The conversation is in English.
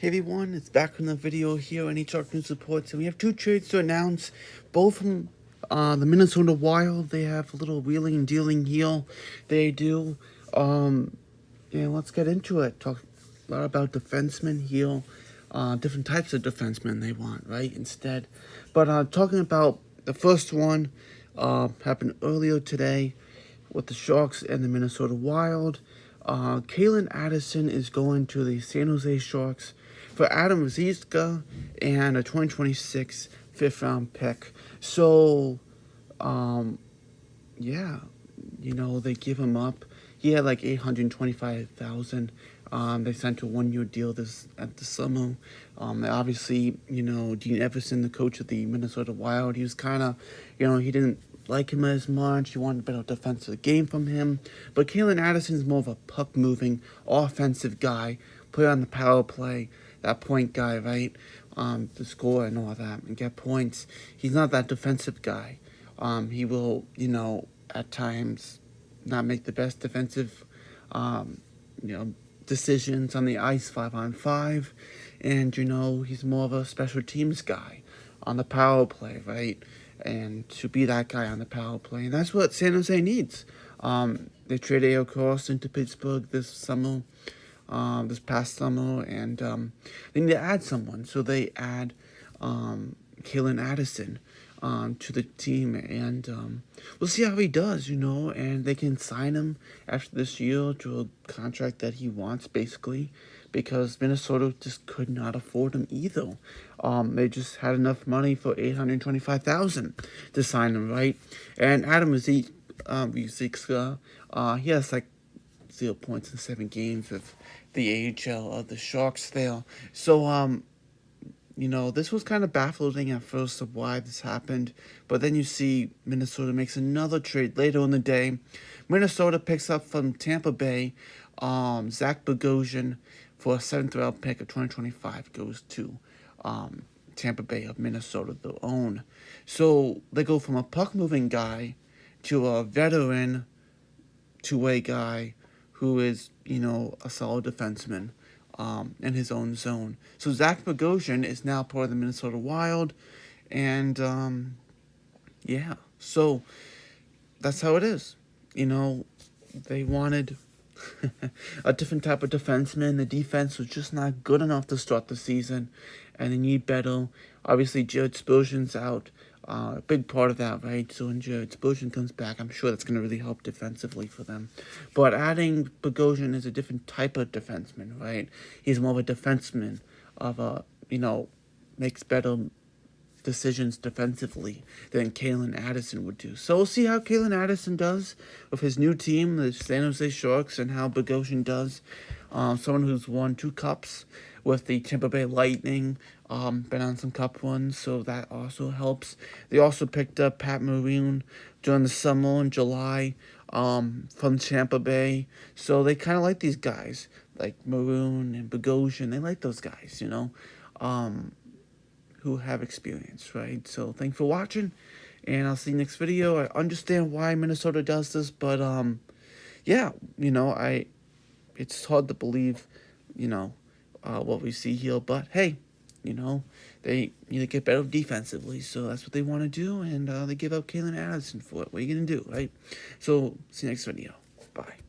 Hey everyone, it's back from the video here, Any Shark News Reports, and we have two trades to announce, both from the Minnesota Wild. They have a little wheeling and dealing here. They do. And let's get into it. Talk a lot about defensemen here, different types of defensemen they want, right, instead. But talking about the first one, happened earlier today with the Sharks and the Minnesota Wild. Calen Addison is going to the San Jose Sharks for Adam Zizka and a 2026 fifth-round pick. So, yeah, they give him up. He had like $825,000. They sent a one-year deal at the summer. Obviously, Dean Everson, the coach of the Minnesota Wild, he was kind of, he didn't like him as much. He wanted a better defensive game from him. But Calen Addison's more of a puck-moving, offensive guy, player on the power play, that point guy, right? To score and all that and get points. He's not that defensive guy. He will, at times not make the best defensive, decisions on the ice 5-on-5. And, he's more of a special teams guy on the power play, right? And to be that guy on the power play. And that's what San Jose needs. They traded A.O. Carlson to Pittsburgh this past summer, and they need to add someone. So they add Calen Addison to the team, and we'll see how he does, and they can sign him after this year to a contract that he wants, basically, because Minnesota just could not afford him either. They just had enough money for $825,000 to sign him, right? And Adam Zizka, he has like 0 points in 7 games with the AHL of the Sharks there. So, this was kind of baffling at first of why this happened. But then you see Minnesota makes another trade later in the day. Minnesota picks up from Tampa Bay Zach Bogosian for a 7th-round pick of 2025. Goes to Tampa Bay of Minnesota, their own. So they go from a puck-moving guy to a veteran two-way guy who is, a solid defenseman in his own zone. So Zach Bogosian is now part of the Minnesota Wild, and yeah, so that's how it is. They wanted a different type of defenseman. The defense was just not good enough to start the season, and they need better. Obviously, Jared Spurgeon's out. A big part of that, right? So when Jared Spurgeon comes back, I'm sure that's going to really help defensively for them. But adding Bogosian is a different type of defenseman, right? He's more of a defenseman of a, makes better decisions defensively than Calen Addison would do. So we'll see how Calen Addison does with his new team, the San Jose Sharks, and how Bogosian does. Someone who's won 2 cups with the Tampa Bay Lightning, been on some cup runs, so that also helps. They also picked up Pat Maroon during the summer in July from Tampa Bay, so they kind of like these guys, like Maroon and Bogosian. They like those guys, who have experience, right? So thanks for watching, and I'll see you next video. I understand why Minnesota does this, but yeah, it's hard to believe, what we see here, but hey, they need to get better defensively, so that's what they want to do, and they give up Calen Addison for it. What are you going to do, right? So, see you next video. Bye.